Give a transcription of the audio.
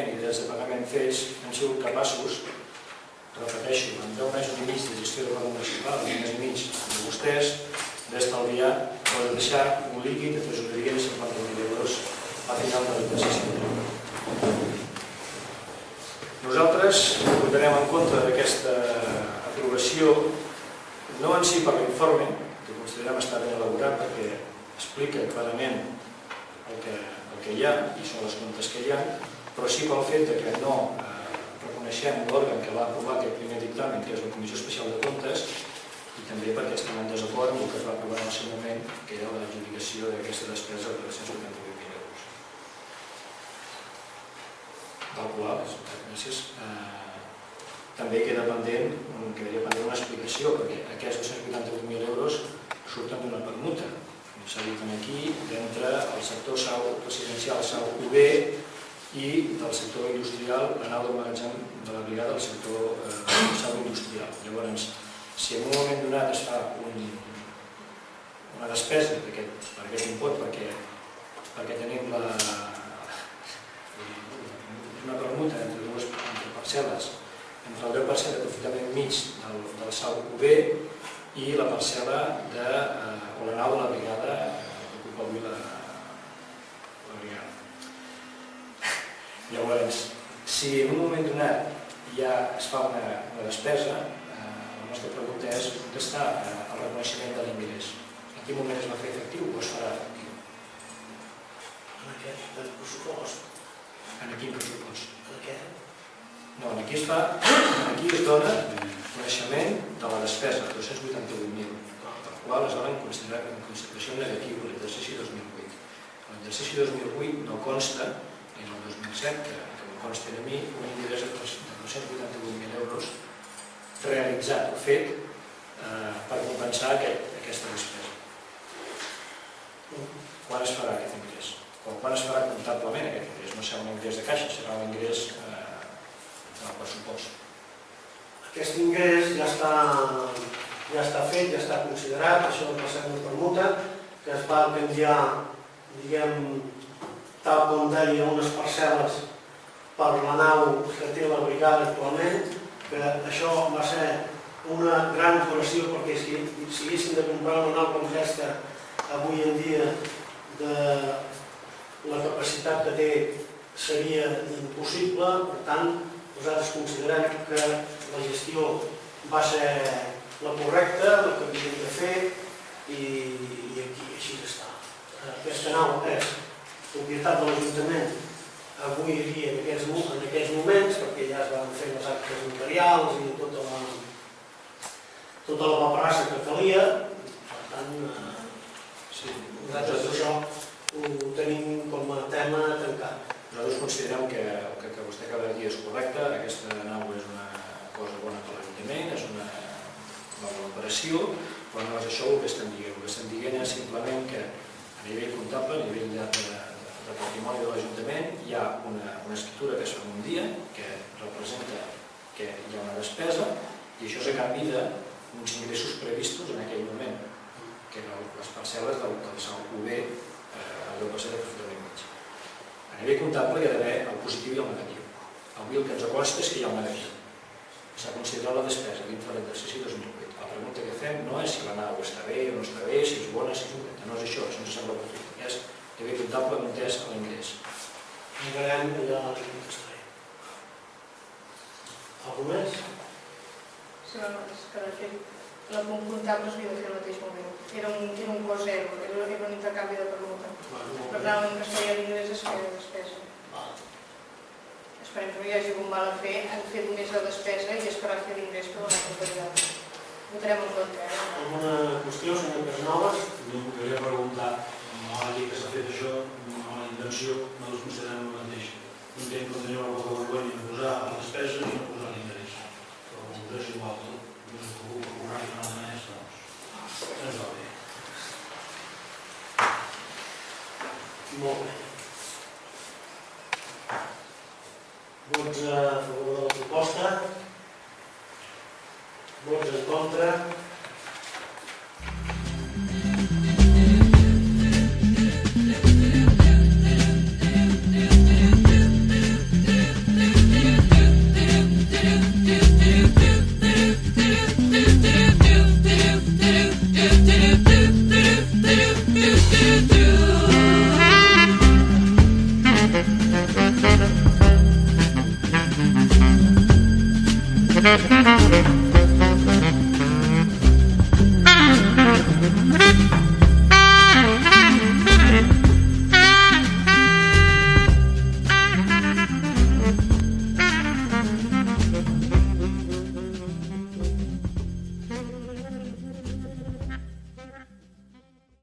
finançament i drets de pagament fets, hem sigut capaços, repeteixo, en 10 mesos i mig de gestió de govern municipal, en 1 mes i mig de vostès, d'estalviar o de deixar un líquid de tresoreria de 50.000 euros a final de l'exercici. Nosaltres votarem en contra d'aquesta aprovació, no en si per l'informe, que considerem estar ben elaborat perquè explica clarament el que hi ha i són les comptes que hi ha, però sí pel fet que no reconeixem l'òrgan que va aprovar aquest primer dictamen, que és la Comissió Especial de Comptes, i també perquè estem en desacord amb el que es va aprovar en el seu moment, que era l'adjudicació d'aquesta despesa de 388.000 euros. Del qual, gràcies, també quedaria pendent una explicació, perquè aquests 288.000 euros surten d'una permuta, com s'ha dit aquí, d'entre el sector residencial SAU UB i del sector industrial, la nau del magatzem de la brigada del sector SAU industrial. Llavors, si en un moment donat es fa una despesa per aquest import, perquè tenim una permuta entre dues parcel·les, entre el 10% d'aprofitament mig del SAU UB i la parcel·la o la nau de la brigada que ocupa avui la brigada. Llavors, si en un moment donat ja es fa una despesa, la nostra pregunta és on està el reconeixement de l'ingrés? En quin moment es va fer efectiu o es farà efectiu? En aquest pressupost. En quin pressupost? En aquest? No, aquí es dona coneixement de la despesa, 288.000, per qual es donen en consideració negativa l'exercici 2008. L'exercici 2008 no consta, ni en el 2007, que em consta a mi, un ingrés de 288.000 euros realitzat o fet per compensar aquesta despesa. Quan es farà aquest ingrés? Quan es farà comptablement aquest ingrés? No serà un ingrés de caixa, serà un ingrés del pressupost. Aquest ingrés ja està fet, ja està considerat, això va ser una permuta, que es va canviar, diguem, tal com deia, unes parcel·les per la nau que té la brigada actualment, que això va ser una gran operació perquè si haguéssim de comprar una nau com aquesta avui en dia de la capacitat que té seria impossible, per tant nosaltres considerem que la gestió va ser la correcta, la que havíem de fer i aquí així està. Aquesta nau és propietat de l'Ajuntament avui dia en aquests moments perquè ja es van fer les actes notarials i tota la paperassa que calia, per tant nosaltres això ho tenim com a tema tancat. Nosaltres considerem que el que vostè acaba de dir és correcte, aquesta nau és una cosa bona per l'Ajuntament, és una nova operació, però no és això el que estem dient. El que estem dient és simplement que a nivell comptable, a nivell de patrimoni de l'Ajuntament, hi ha una escriptura que es fa un dia, que representa que hi ha una despesa, i això és a canvi d'uns ingressos previstos en aquell moment, que eren les parcel·les del SAU UB, el 10% d'aprofitament mig. A nivell comptable hi ha d'haver el positiu i el negatiu. Avui el que ens acosta és que hi ha un negatiu. S'ha considerat la despesa dintre l'exercici 2008. La pregunta que fem no és si la nau està bé o no està bé, si és bona, si és dolenta. No és això, això ens sembla perfecte. És a nivell comptable no entès a l'ingrés. Mirarem allà a l'ingrés. Algú més? Sí, és que de fet la comptable s'havia de fer al mateix moment. Era un cost zero, era un intercanvi de permuta. Per tant, el que es feia l'ingrés es feia la despesa. Esperem que no hi hagi un mal a fer, han fet només la despesa i esperar fer l'ingrés per donar comptabilitat. Votarem en compte. Alguna qüestió, senyor Casanovas? Jo volia preguntar, a la llei que s'ha fet això, amb la intenció, nosaltres considerem el mateix. Entenc que no teniu la poca vergonya de posar la despesa i no posar l'interès. Però l'interès és igual tot. No es preocupa cobrar i final de mes, doncs ens va bé. Molt bé. Vots a favor de la proposta. Vots en contra. Thank